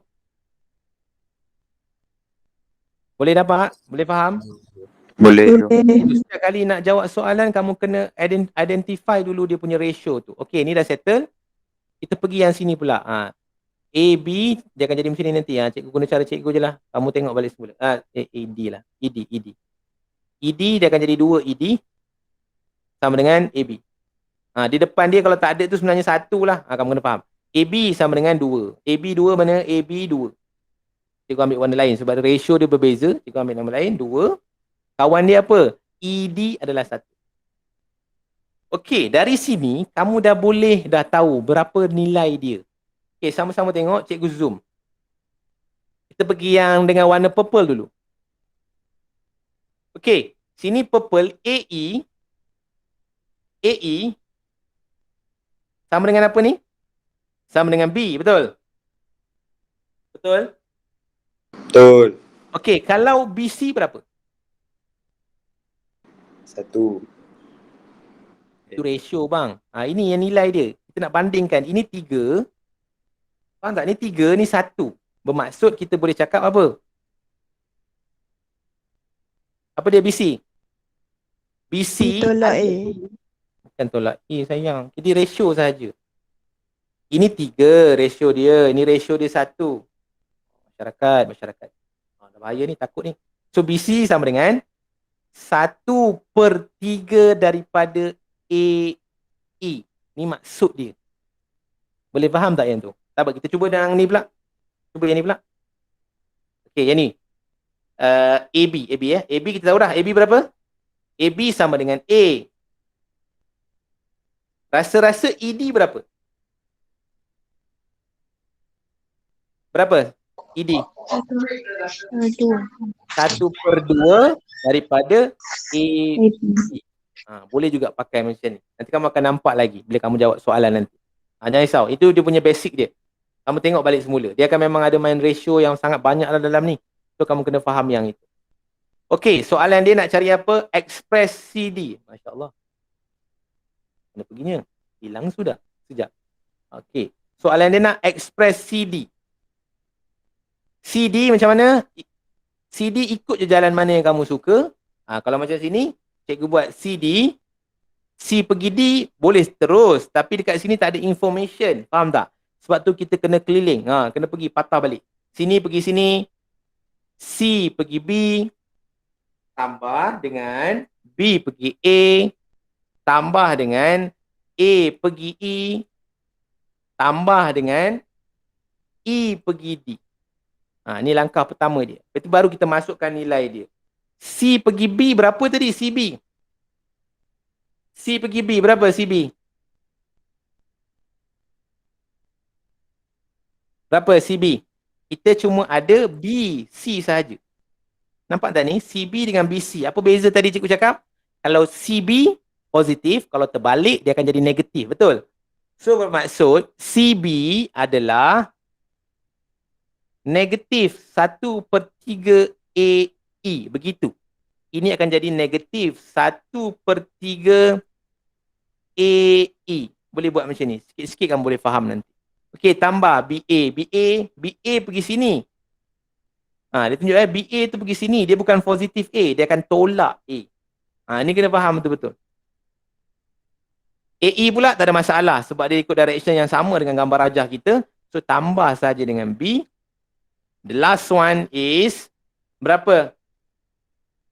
Boleh nampak? Boleh faham? Boleh. Setiap kali nak jawab soalan, kamu kena identify dulu dia punya ratio tu. Okay, ni dah settle. Kita pergi yang sini pula. AB, dia akan jadi macam ni nanti. Cikgu guna cara cikgu je lah. Kamu tengok balik semula. AD lah. ED. ED dia akan jadi 2 ED sama dengan AB. Di depan dia kalau tak ada tu sebenarnya 1 lah. Kamu kena faham. AB sama dengan 2. AB 2 mana? AB 2. Cikgu ambil warna lain sebab ratio dia berbeza. Cikgu ambil nama lain 2. Kawan dia apa? ED adalah 1. Okey, dari sini kamu dah tahu berapa nilai dia. Okey, sama-sama tengok. Cikgu zoom. Kita pergi yang dengan warna purple dulu. Okey, sini purple AE sama dengan apa ni? Sama dengan B, betul? Betul? Betul. Okey, kalau BC berapa? 1. Itu ratio bang. Ini yang nilai dia. Kita nak bandingkan. Ini 3. Faham tak? Ni 3, ni 1. Bermaksud kita boleh cakap apa? Apa dia BC? BC tolak A. Bukan tolak A sayang. Jadi ratio saja. Ini 3 ratio dia. Ini ratio dia 1. Masyarakat. Dah bahaya ni, takut ni. So BC sama dengan 1/3 daripada AE. Ni maksud dia. Boleh faham tak yang tu? Sabar, kita cuba yang ni pula. Cuba yang ni pula. Okey, yang ni. AB ya. AB kita tahu dah. AB berapa? AB sama dengan A. Rasa-rasa ED berapa? Berapa? ED? 1/2 daripada AB. Boleh juga pakai macam ni. Nanti kamu akan nampak lagi bila kamu jawab soalan nanti. Jangan risau. Itu dia punya basic dia. Kamu tengok balik semula. Dia akan memang ada main ratio yang sangat banyak dalam ni. So kamu kena faham yang itu. Okey, soalan dia nak cari apa? Express CD. Masya Allah. Mana perginya? Hilang sudah. Sekejap. Okey. Soalan dia nak express CD. CD macam mana? CD ikut je jalan mana yang kamu suka. Kalau macam sini, cikgu buat CD. C pergi D, boleh terus. Tapi dekat sini tak ada information. Faham tak? Sebab tu kita kena keliling. Kena pergi patah balik. Sini pergi sini. C pergi B. Tambah dengan B pergi A. Tambah dengan A pergi E. Tambah dengan E pergi D. Ni langkah pertama dia. Lepas tu baru kita masukkan nilai dia. C pergi B berapa tadi? CB. C pergi B berapa CB? Berapa CB? Kita cuma ada B, C sahaja. Nampak tak ni? CB dengan BC. Apa beza tadi cikgu cakap? Kalau CB positif, kalau terbalik dia akan jadi negatif. Betul? So bermaksud CB adalah negatif 1/3 AE. Begitu. Ini akan jadi negatif 1/3 AE. Boleh buat macam ni. Sikit-sikit kamu boleh faham nanti. Okey, tambah BA. BA pergi sini. Dia tunjuk BA tu pergi sini. Dia bukan positif A. Dia akan tolak A. Ni kena faham betul-betul. AE pula tak ada masalah sebab dia ikut direction yang sama dengan gambar rajah kita. So, tambah saja dengan B. The last one is berapa?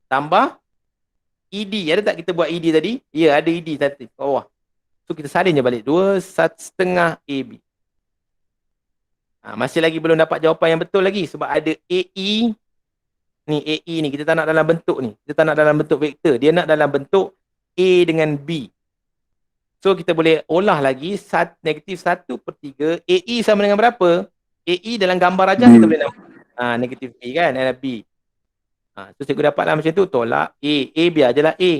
Tambah ED. Ada tak kita buat ED tadi? Ya, ada ED tadi. Bawah. So, kita salin je balik. 2/1/2 AB. Masih lagi belum dapat jawapan yang betul lagi sebab ada AE. Ni AE ni kita tak nak dalam bentuk ni. Kita tak nak dalam bentuk vektor. Dia nak dalam bentuk A dengan B. So kita boleh olah lagi negatif 1/3. AE sama dengan berapa? AE dalam gambar rajah kita boleh nampak. Negatif B kan? Ada B. So cikgu dapatlah macam tu. Tolak A. A biar je lah A.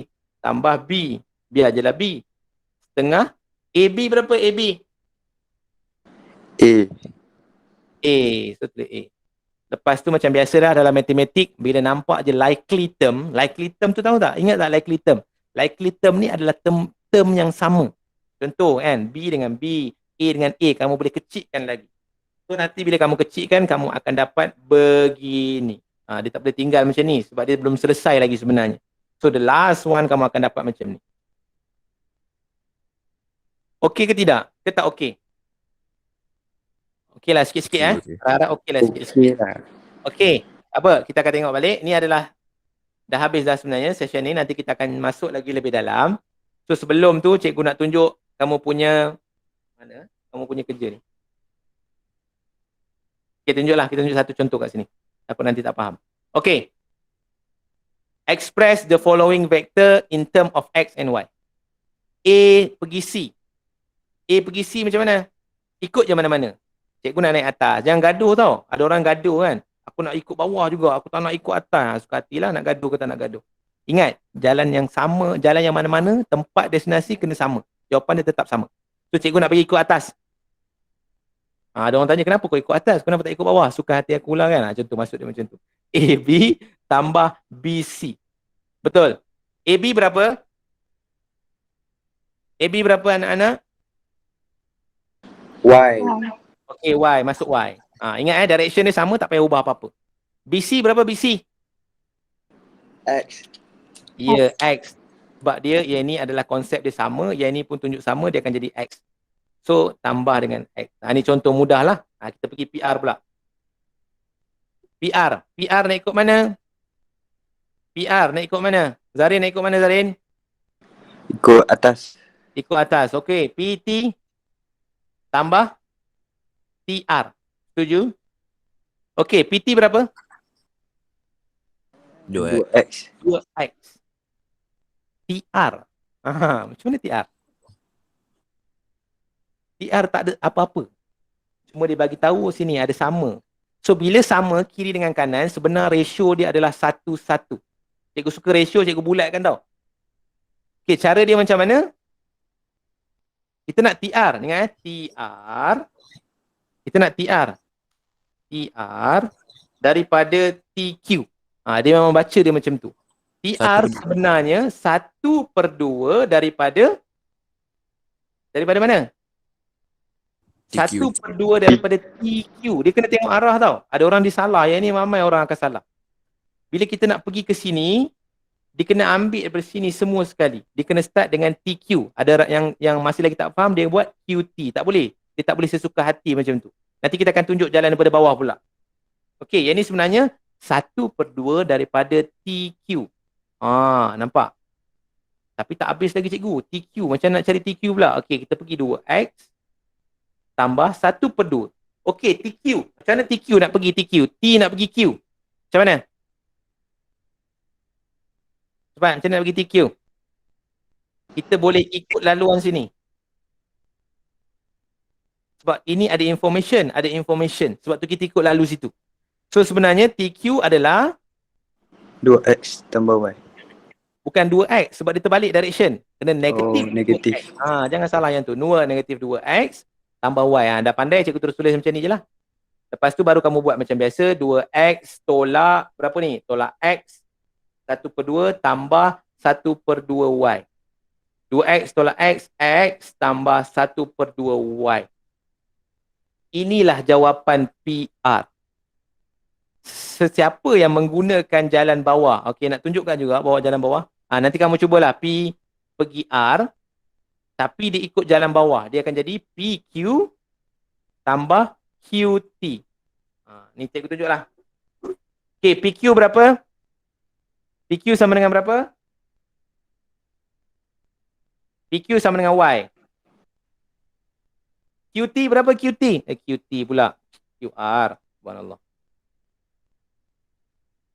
Tambah B. Biar je lah B. Setengah. AB berapa AB? A. A. So tulis A. Lepas tu macam biasa dah dalam matematik, bila nampak je likely term tu tahu tak? Ingat tak likely term? Likely term ni adalah term yang sama. Contoh kan, B dengan B, A dengan A, kamu boleh kecilkan lagi. So nanti bila kamu kecilkan, kamu akan dapat begini. Dia tak boleh tinggal macam ni sebab dia belum selesai lagi sebenarnya. So the last one kamu akan dapat macam ni. Okey ke tidak? Ke tak okey? Okey lah sikit-sikit Harap okey lah sikit-sikit. Okey. Apa? Kita akan tengok balik. Ni adalah dah habis dah sebenarnya session ni. Nanti kita akan masuk lagi lebih dalam. So sebelum tu cikgu nak tunjuk kamu punya mana? Kamu punya kerja ni. Okey, tunjuklah. Kita tunjuk satu contoh kat sini. Takut nanti tak faham. Okey. Express the following vector in term of X and Y. A pergi C. A pergi C macam mana? Ikut je mana-mana. Cikgu nak naik atas. Jangan gaduh tau. Ada orang gaduh kan. Aku nak ikut bawah juga. Aku tak nak ikut atas. Suka hatilah nak gaduh ke tak nak gaduh. Ingat, jalan yang sama, jalan yang mana-mana, tempat destinasi kena sama. Jawapan dia tetap sama. So, cikgu nak pergi ikut atas. Ada orang tanya, kenapa kau ikut atas? Kenapa tak ikut bawah? Suka hati aku lah kan. Contoh masuk dia macam tu. AB tambah BC. Betul. AB berapa? AB berapa anak-anak? Y. Okay, Y. Masuk Y. Ingat direction dia sama, tak payah ubah apa-apa. BC berapa BC? X. Ya, X. Sebab dia, yang ni adalah konsep dia sama, yang ni pun tunjuk sama, dia akan jadi X. So, tambah dengan X. Ni contoh mudah lah. Kita pergi PR pula. PR. PR nak ikut mana? PR nak ikut mana? Zarin nak ikut mana, Zarin? Ikut atas. Ikut atas. Okey. PT tambah TR. Setuju? Okey. PT berapa? 2X. 2X. TR. Macam mana TR? TR tak ada apa-apa. Cuma dia bagi tahu sini ada sama. So, bila sama kiri dengan kanan, sebenar ratio dia adalah 1:1. Cikgu suka ratio, cikgu bulatkan tau. Okey, cara dia macam mana? Kita nak TR. Ingat TR. Kita nak TR. TR daripada TQ. Dia memang baca dia macam tu. TR sebenarnya 1/2 daripada mana? 1/2 daripada TQ. Dia kena tengok arah tau. Ada orang disalah. Yang ni ramai orang akan salah. Bila kita nak pergi ke sini, dia kena ambil daripada sini semua sekali. Dia kena start dengan TQ. Ada yang masih lagi tak faham, dia buat QT. Tak boleh. Dia tak boleh sesuka hati macam tu. Nanti kita akan tunjuk jalan daripada bawah pula. Okey, yang ni sebenarnya 1/2 daripada TQ. Nampak? Tapi tak habis lagi cikgu. TQ. Macam nak cari TQ pula. Okey, kita pergi 2X tambah 1/2. Okey, TQ. Macam mana TQ nak pergi TQ? T nak pergi Q. Macam mana? Cepat, macam mana nak pergi TQ? Kita boleh ikut laluan sini. Sebab ini ada information. Sebab tu kita ikut lalu situ. So sebenarnya TQ adalah 2X tambah Y. bukan 2X sebab dia terbalik direction. Kena negatif. Negatif. 2X. Jangan salah yang tu. Negatif 2X tambah Y. Dah pandai cikgu terus tulis macam ni je lah. Lepas tu baru kamu buat macam biasa, 2x tolak, berapa ni? Tolak x, 1/2 tambah 1/2y. 2x tolak x, x tambah 1/2y. Inilah jawapan PR. Sesiapa yang menggunakan jalan bawah, okey, nak tunjukkan juga bawa jalan bawah. Nanti kamu cubalah P pergi R, tapi dia ikut jalan bawah. Dia akan jadi PQ tambah QT. Ni cikgu tunjuklah. Okey, PQ berapa? PQ sama dengan berapa? PQ sama dengan Y. QT berapa QT? QT pula. QR. Subhanallah.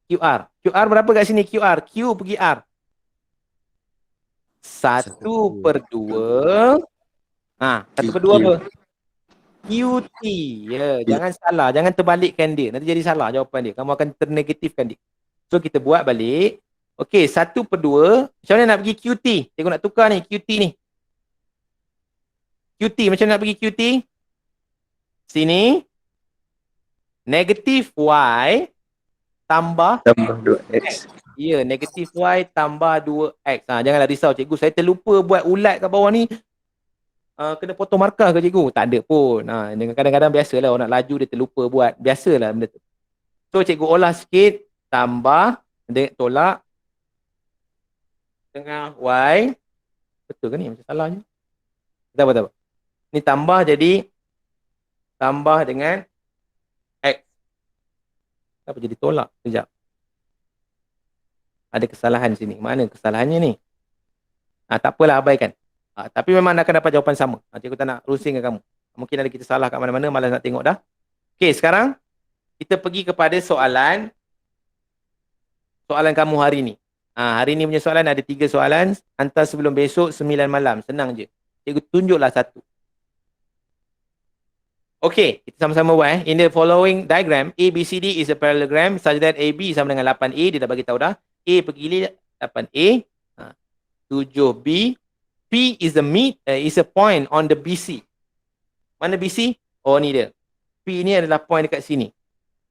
QR. QR berapa kat sini QR? Q pergi R. 1/2. 1/2 apa? QT. Ya, jangan salah. Jangan terbalikkan dia. Nanti jadi salah jawapan dia. Kamu akan ternegatifkan dia. So, kita buat balik. Okey, 1/2. Macam mana nak pergi QT? Cikgu nak tukar ni, QT ni. QT, macam mana nak pergi QT? Sini. Negatif Y tambah 2x. Ya, negatif Y tambah 2x. Janganlah risau cikgu. Saya terlupa buat ulat kat bawah ni. Kena potong markah ke cikgu? Tak ada pun. Kadang-kadang biasalah orang nak laju dia terlupa buat. Biasalah benda tu. So cikgu olah sikit. Tambah. Tolak. Tengah Y. Betul ke ni? Macam salah je. Tak. Ni tambah jadi. Tambah dengan X. Kenapa jadi tolak? Sekejap. Ada kesalahan sini. Mana kesalahannya ni? Tak apalah, abaikan. Tapi memang akan dapat jawapan sama. Cikgu tak nak rusingkan kamu. Mungkin ada kita salah kat mana-mana, malas nak tengok dah. Okey, sekarang kita pergi kepada soalan kamu hari ni. Hari ni punya soalan ada 3 soalan. Hantar sebelum besok 9 malam. Senang je. Cikgu tunjuklah satu. Okey, kita sama-sama buat. In the following diagram, ABCD is a parallelogram such that AB sama dengan 8A. Dia dah bagi tahu dah. A pergi 8A. 7B. P is a point on the BC. Mana BC? Oh, ni dia. P ni adalah point dekat sini.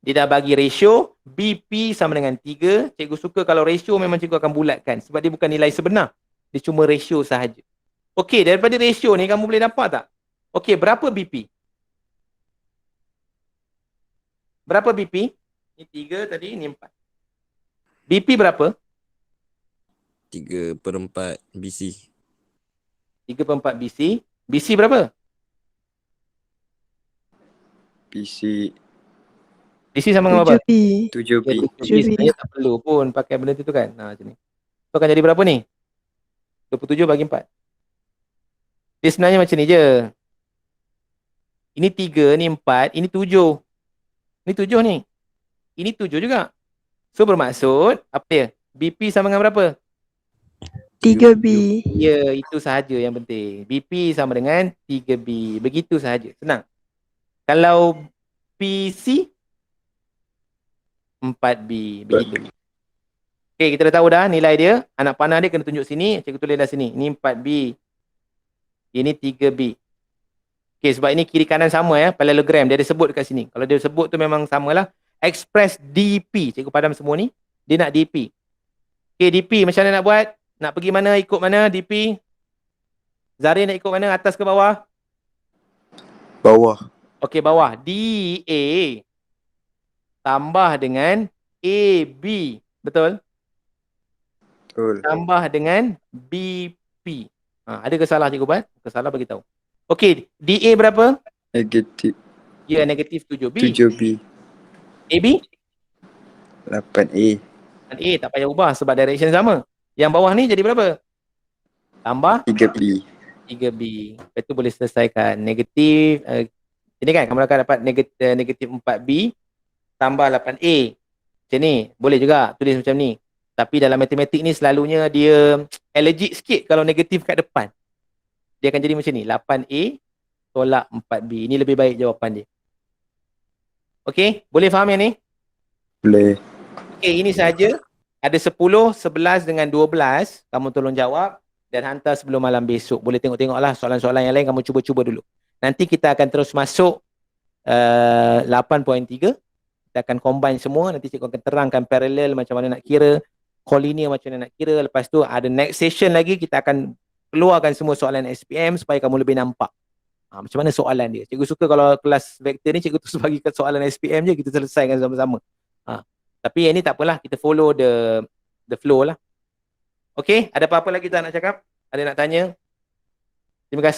Dia dah bagi ratio. BP sama dengan 3. Cikgu suka kalau ratio memang cikgu akan bulatkan. Sebab dia bukan nilai sebenar. Dia cuma ratio sahaja. Okey, daripada ratio ni kamu boleh dapat tak? Okey, berapa BP? Berapa BP? Ni 3 tadi, ni 4. BP berapa? 3/4 BC. 3/4 BC. BC berapa? PC BC sama dengan berapa? 7B. 7B. Sebenarnya tak perlu pun pakai benda tu kan. Macam ni. So akan jadi berapa ni? 27 bagi 4. Dia sebenarnya macam ni je. Ini 3, ni 4, ini 7. Ni 7 ni. Ini 7 juga. So bermaksud, apa dia? BP sama dengan berapa? 3B. Ya, itu sahaja yang penting. BP sama dengan 3B. Begitu sahaja. Senang. Kalau PC 4B. Begitu. Okey, kita dah tahu dah nilai dia. Anak panah dia kena tunjuk sini. Cikgu tulis dah sini. Ini 4B. Ini 3B. Okey, sebab ini kiri kanan sama ya. Parallelogram. Dia ada sebut dekat sini. Kalau dia sebut tu memang samalah. Express DP. Cikgu padam semua ni. Dia nak DP. Okey, DP macam mana nak buat? Nak pergi mana? Ikut mana DP? Zahrin nak ikut mana? Atas ke bawah? Bawah. Okey, bawah. DA tambah dengan AB. Betul? Betul. Tambah dengan BP. Ada kesalah cikgu buat? Kesalah bagi tahu. Okey, DA berapa? Negatif Ya, negatif 7B. 7B. AB? 8A. A tak payah ubah sebab direction sama. Yang bawah ni jadi berapa? Tambah 3B. 3B. Lepas tu boleh selesaikan. Negatif. Ini kan kamu akan dapat negatif 4B tambah 8A. Macam ni. Boleh juga tulis macam ni. Tapi dalam matematik ni selalunya dia allergic sikit kalau negatif kat depan. Dia akan jadi macam ni. 8A tolak 4B. Ini lebih baik jawapan dia. Okey? Boleh faham yang ni? Boleh. Okey, ini sahaja. Ada 10, 11 dengan 12. Kamu tolong jawab dan hantar sebelum malam besok. Boleh tengok-tengoklah soalan-soalan yang lain. Kamu cuba-cuba dulu. Nanti kita akan terus masuk 8.3. Kita akan combine semua, nanti cikgu akan terangkan parallel macam mana nak kira, collinear macam mana nak kira. Lepas tu ada next session lagi, kita akan keluarkan semua soalan SPM supaya kamu lebih nampak macam mana soalan dia. Cikgu suka kalau kelas vektor ni cikgu terus bagi ke soalan SPM je, kita selesaikan sama-sama. Tapi yang ni tak apalah, kita follow the flow lah. Okay, ada apa-apa lagi tak nak cakap? Ada nak tanya? Terima kasih.